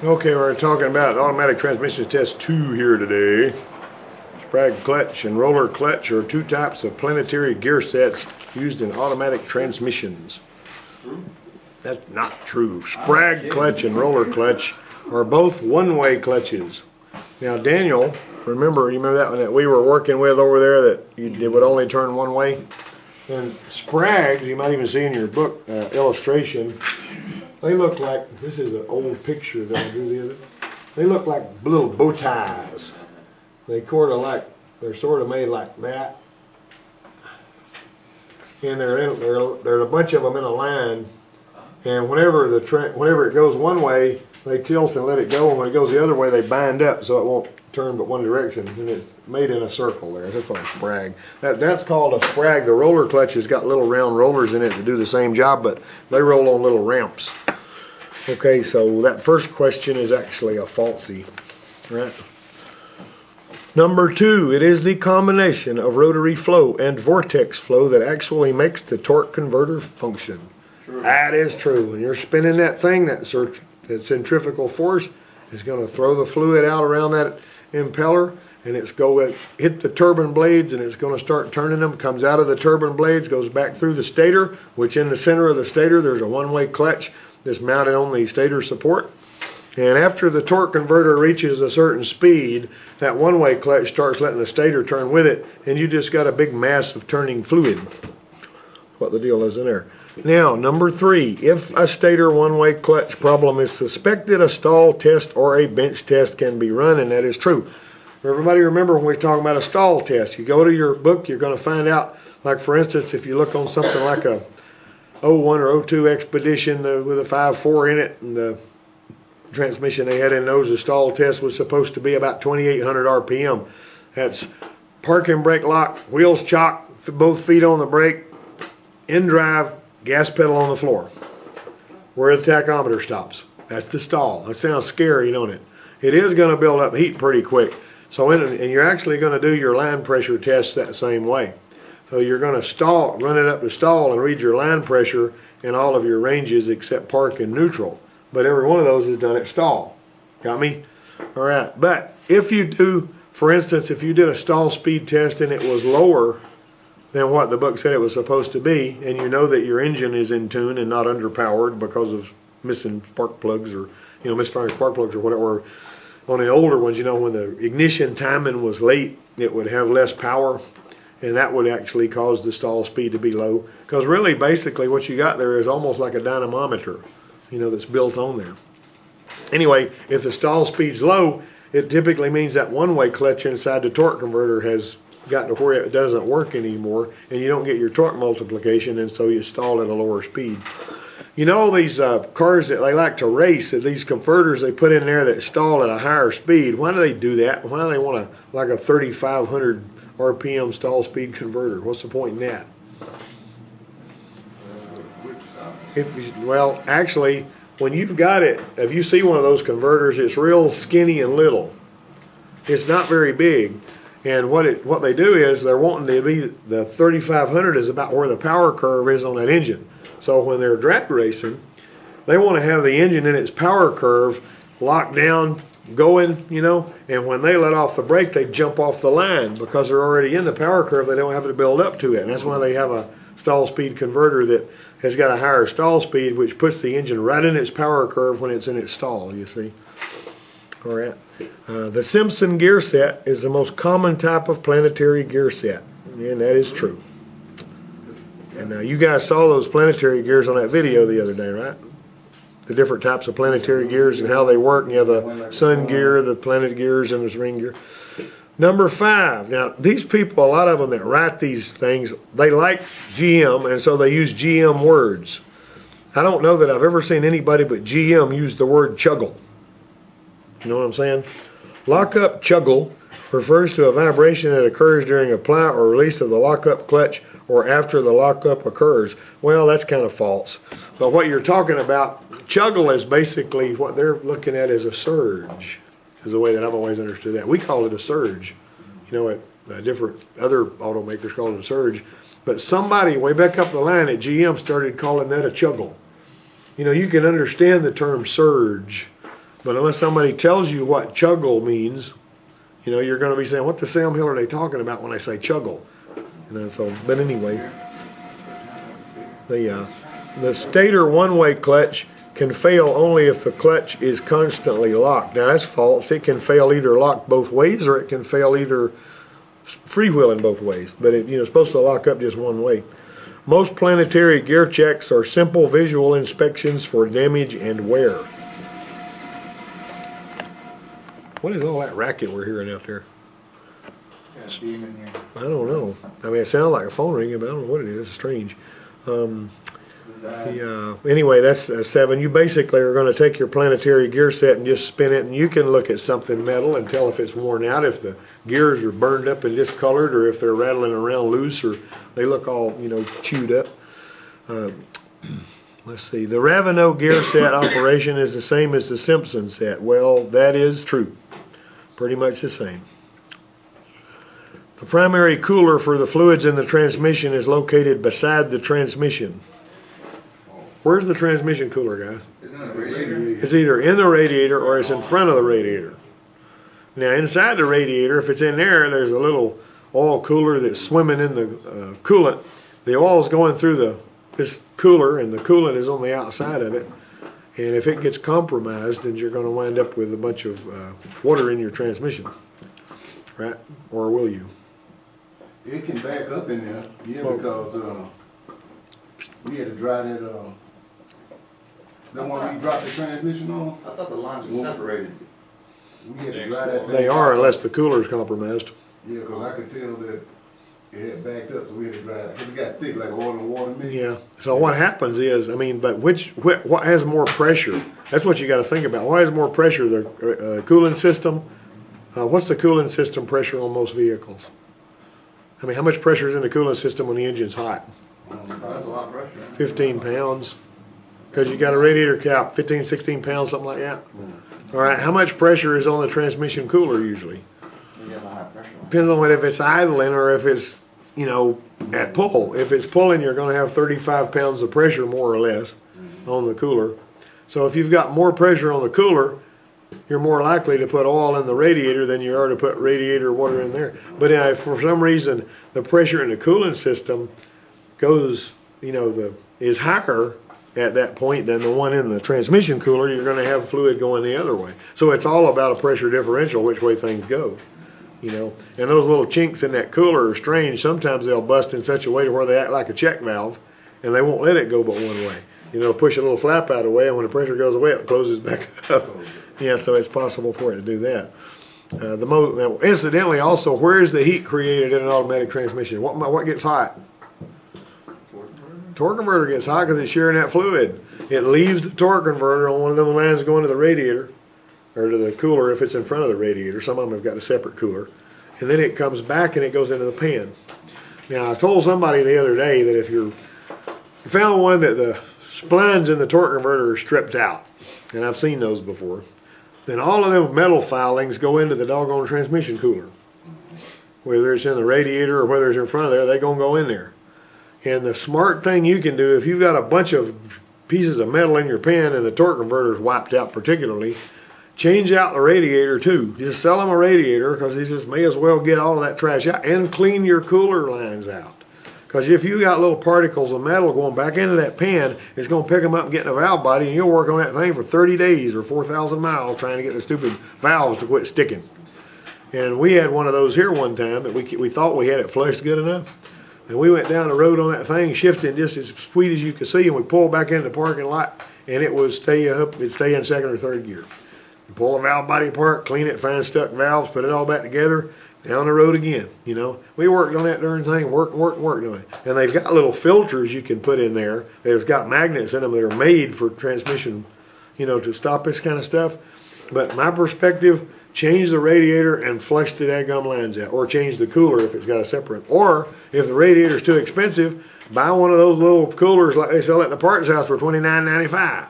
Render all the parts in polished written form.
Okay, we're talking about automatic transmission test 2 here today. Sprag clutch and roller clutch are two types of planetary gear sets used in automatic transmissions. That's not true. Sprag clutch and roller clutch are both one-way clutches. Now, Daniel, you remember that one that we were working with over there that it would only turn one way? And Sprags, you might even see in your book illustration, they look like, this is an old picture that I drew the other. They look like little bow ties. They're sort of made like that. And there's a bunch of them in a line. And whenever it goes one way, they tilt and let it go. And when it goes the other way, they bind up so it won't turn but one direction. And it's made in a circle there. That's called a sprag. That's called a sprag. The roller clutch has got little round rollers in it to do the same job, but they roll on little ramps. Okay, so that first question is actually a falsie, right? Number 2, it is the combination of rotary flow and vortex flow that actually makes the torque converter function. True. That is true. When you're spinning that thing, that centrifugal force is going to throw the fluid out around that impeller, and it's going to hit the turbine blades, and it's going to start turning them. It comes out of the turbine blades, goes back through the stator, which in the center of the stator there's a one-way clutch that's mounted on the stator support. And after the torque converter reaches a certain speed, that one-way clutch starts letting the stator turn with it, and you just got a big mass of turning fluid. What the deal is in there. Now, number 3, if a stator one-way clutch problem is suspected, a stall test or a bench test can be run, and that is true. Everybody remember when we talk about a stall test, you go to your book, you're going to find out, like for instance, if you look on something like a 01 or 02 Expedition with a 5.4 in it, and the transmission they had in those, the stall test was supposed to be about 2,800 RPM. That's parking brake lock, wheels chock, both feet on the brake, in drive, gas pedal on the floor, where the tachometer stops. That's the stall. That sounds scary, don't it? It is going to build up heat pretty quick. So, and you're actually going to do your line pressure test that same way. So you're going to run it up to stall and read your line pressure in all of your ranges except park and neutral. But every one of those is done at stall. Got me? All right. But if you do, for instance, if you did a stall speed test and it was lower than what the book said it was supposed to be, and you know that your engine is in tune and not underpowered because of missing spark plugs or, misfiring spark plugs or whatever, or on the older ones, when the ignition timing was late, it would have less power, and that would actually cause the stall speed to be low. Because really, basically, what you got there is almost like a dynamometer, that's built on there. Anyway, if the stall speed's low, it typically means that one-way clutch inside the torque converter has gotten to where it doesn't work anymore, and you don't get your torque multiplication, and so you stall at a lower speed. These cars that they like to race, these converters they put in there that stall at a higher speed, why do they do that? Why do they want like a 3,500 RPM stall speed converter? What's the point in that? Well, actually, when you've got it, if you see one of those converters, it's real skinny and little. It's not very big. And what they do is they're wanting to be, the 3,500 is about where the power curve is on that engine. So when they're drag racing, they want to have the engine in its power curve locked down, going, and when they let off the brake, they jump off the line because they're already in the power curve. They don't have to build up to it. And that's why they have a stall speed converter that has got a higher stall speed, which puts the engine right in its power curve when it's in its stall, you see. All right. The Simpson gear set is the most common type of planetary gear set, and that is true. And you guys saw those planetary gears on that video the other day, right? The different types of planetary gears and how they work. And you have the sun gear, the planet gears, and the ring gear. Number 5. Now, these people, a lot of them that write these things, they like GM, and so they use GM words. I don't know that I've ever seen anybody but GM use the word chuggle. You know what I'm saying? Lockup chuggle refers to a vibration that occurs during apply or release of the lockup clutch or after the lockup occurs. Well, that's kind of false. But what you're talking about, chuggle is basically what they're looking at as a surge, is the way that I've always understood that. We call it a surge. Different other automakers call it a surge. But somebody way back up the line at GM started calling that a chuggle. You can understand the term surge But unless somebody tells you what chuggle means, you know, you're going to be saying, what the Sam Hill are they talking about when I say chuggle? You know, so, but anyway, the stator one-way clutch can fail only if the clutch is constantly locked. Now that's false. It can fail either locked both ways, or it can fail either freewheeling both ways. But it's supposed to lock up just one way. Most Planetary gear checks are simple visual inspections for damage and wear. What is all that racket we're hearing out there? I don't know. I mean, it sounds like a phone ringing, but I don't know what it is. It's strange. Anyway, that's 7. You basically are going to take your Planetary gear set and just spin it, and you can look at something metal and tell if it's worn out, if the gears are burned up and discolored, or if they're rattling around loose, or they look all, chewed up. Let's see. The Ravino gear set operation is the same as the Simpson set. Well, that is true. Pretty much the same. The primary cooler for the fluids in the transmission is located beside the transmission. Where's the transmission cooler, guys? It's in the radiator. It's either in the radiator or it's in front of the radiator. Now, inside the radiator, if it's in there, there's a little oil cooler that's swimming in the coolant. The oil's going through this cooler, and the coolant is on the outside of it. And if it gets compromised, then you're going to wind up with a bunch of water in your transmission, right? Or will you? It can back up in there, because we had to dry that. The one we dropped the transmission on. I thought the lines were separated. We had to dry that. They are, unless the cooler's compromised. Yeah, because I could tell that it had backed up, so we had to dry it. It got thick like oil and water mix. Yeah. So what happens is, but what has more pressure? That's what you got to think about. What has more pressure? The cooling system. What's the cooling system pressure on most vehicles? I mean, how much pressure is in the cooling system when the engine's hot? That's a lot of pressure. 15 pounds. Because you got a radiator cap, 15, 16 pounds, something like that. All right, how much pressure is on the transmission cooler usually? You have a high pressure. Depends on if it's idling or if it's, at pull. If it's pulling, you're going to have 35 pounds of pressure, more or less, on the cooler. So if you've got more pressure on the cooler, you're more likely to put oil in the radiator than you are to put radiator water in there. But if for some reason the pressure in the cooling system goes, is higher at that point than the one in the transmission cooler, you're going to have fluid going the other way. So it's all about a pressure differential, which way things go. And those little chinks in that cooler are strange. Sometimes they'll bust in such a way to where they act like a check valve, and they won't let it go but one way. Push a little flap out of the way, and when the pressure goes away, it closes back up. Yeah, so it's possible for it to do that. Now, incidentally, also, where is the heat created in an automatic transmission? What gets hot? Torque converter gets hot because it's sharing that fluid. It leaves the torque converter on one of them lines going to the radiator, or to the cooler if it's in front of the radiator. Some of them have got a separate cooler. And then it comes back and it goes into the pan. Now, I told somebody the other day that if you found one that the splines in the torque converter are stripped out, and I've seen those before, then all of them metal filings go into the doggone transmission cooler. Whether it's in the radiator or whether it's in front of there, they're going to go in there. And the smart thing you can do, if you've got a bunch of pieces of metal in your pan and the torque converter is wiped out particularly, change out the radiator too. Just sell them a radiator, because you just may as well get all of that trash out, and clean your cooler lines out. Because if you got little particles of metal going back into that pan, it's going to pick them up and get in the valve body, and you'll work on that thing for 30 days or 4,000 miles trying to get the stupid valves to quit sticking. And we had one of those here one time that we thought we had it flushed good enough. And we went down the road on that thing, shifting just as sweet as you could see, and we pulled back into the parking lot, and it would stay in second or third gear. You pull the valve body apart, clean it, find stuck valves, put it all back together, down the road again. We worked on that darn thing, worked on it. And they've got little filters you can put in there that's got magnets in them that are made for transmission, to stop this kind of stuff. But my perspective, change the radiator and flush the daggum lines out, or change the cooler if it's got a separate. Or if the radiator's too expensive, buy one of those little coolers like they sell at the parts house for $29.95,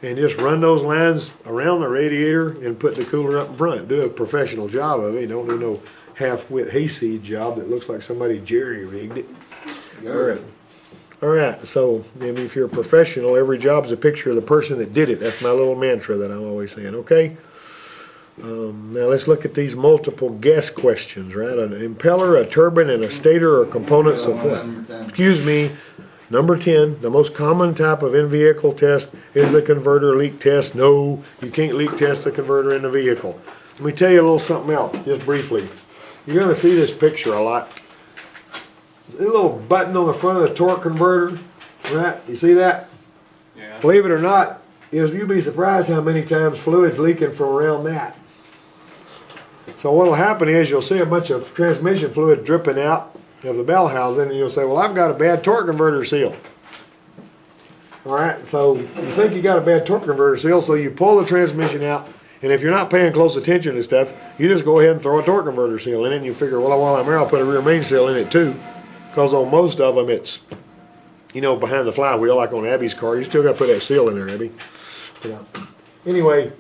and just run those lines around the radiator and put the cooler up in front. Do a professional job of it. You don't do no half-wit hayseed job that looks like somebody jerry-rigged it. All right. Alright, so maybe if you're a professional, every job's a picture of the person that did it. That's my little mantra that I'm always saying, okay? Now let's look at these multiple guess questions, right? An impeller, a turbine, and a stator are components of what? Excuse me. Number 10, the most common type of in-vehicle test is the converter leak test. No, you can't leak test the converter in the vehicle. Let me tell you a little something else, just briefly. You're going to see this picture a lot. A little button on the front of the torque converter, right? You see that? Yeah. Believe it or not, you'd be surprised how many times fluid's leaking from around that. So what'll happen is you'll see a bunch of transmission fluid dripping out of the bell housing, and you'll say, well, I've got a bad torque converter seal. Alright, so you think you got a bad torque converter seal, so you pull the transmission out, and if you're not paying close attention to stuff, you just go ahead and throw a torque converter seal in it, and you figure, well, while I'm here, I'll put a rear main seal in it too, because on most of them, it's, you know, behind the flywheel, like on Abby's car, you still got to put that seal in there, Abby. Yeah. Anyway,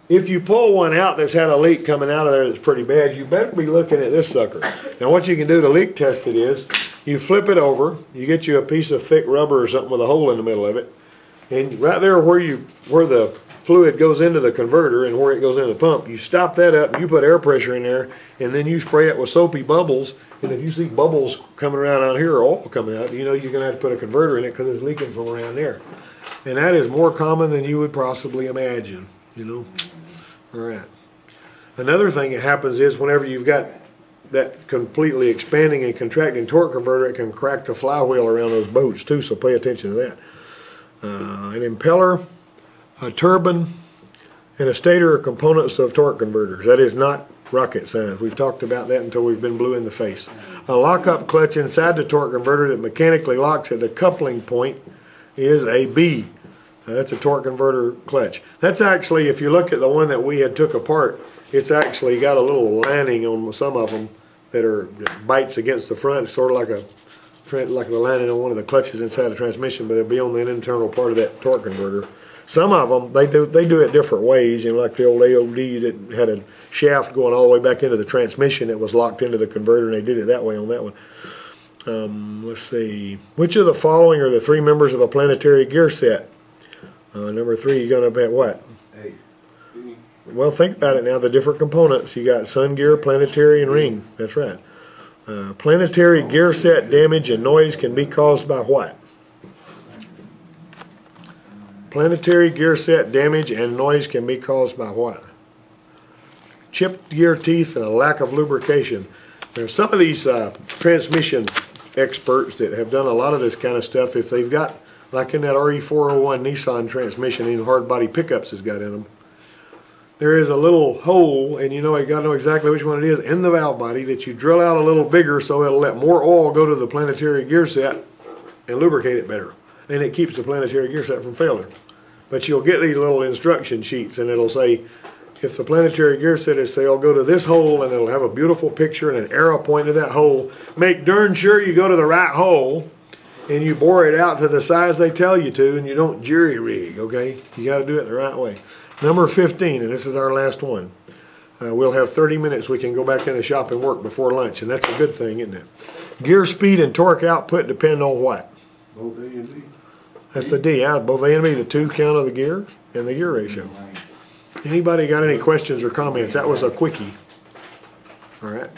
if you pull one out that's had a leak coming out of there that's pretty bad, you better be looking at this sucker. Now what you can do to leak test it is, you flip it over, you get you a piece of thick rubber or something with a hole in the middle of it, and right there where the fluid goes into the converter and where it goes into the pump, you stop that up, you put air pressure in there, and then you spray it with soapy bubbles, and if you see bubbles coming around out here or oil coming out, you know you're going to have to put a converter in it because it's leaking from around there. And that is more common than you would possibly imagine, you know. Alright. Another thing that happens is whenever you've got that completely expanding and contracting torque converter, it can crack the flywheel around those boats too, so pay attention to that. An impeller, a turbine, and a stator are components of torque converters. That is not rocket science. We've talked about that until we've been blue in the face. A lock-up clutch inside the torque converter that mechanically locks at the coupling point is a B. That's a torque converter clutch. That's actually, if you look at the one that we had took apart, it's actually got a little lining on some of them that bites against the front. It's sort of like the lining on one of the clutches inside the transmission, but it'll be on the internal part of that torque converter. Some of them, they do it different ways, you know, like the old AOD that had a shaft going all the way back into the transmission that was locked into the converter, and they did it that way on that one. Let's see. Which of the following are the three members of a planetary gear set? Number 3, you're going to bet what? Hey. Well, think about it now. The different components. You got sun gear, planetary, and ring. That's right. Planetary gear set damage and noise can be caused by what? Planetary gear set damage and noise can be caused by what? Chipped gear teeth and a lack of lubrication. There's some of these transmission experts that have done a lot of this kind of stuff. If they've got, like in that RE401 Nissan transmission, in hard body pickups has got in them, there is a little hole, and you know, you got to know exactly which one it is, in the valve body that you drill out a little bigger so it'll let more oil go to the planetary gear set and lubricate it better. And it keeps the planetary gear set from failure. But you'll get these little instruction sheets, and it'll say, if the planetary gear set is failed, go to this hole, and it'll have a beautiful picture and an arrow pointing to that hole. Make darn sure you go to the right hole, and you bore it out to the size they tell you to, and you don't jury rig, okay? You got to do it the right way. Number 15, and this is our last one. We'll have 30 minutes we can go back in the shop and work before lunch, and that's a good thing, isn't it? Gear speed and torque output depend on what? Both A and B. That's the D. Both A and B, the 2 count of the gears and the gear ratio. Anybody got any questions or comments? That was a quickie. All right.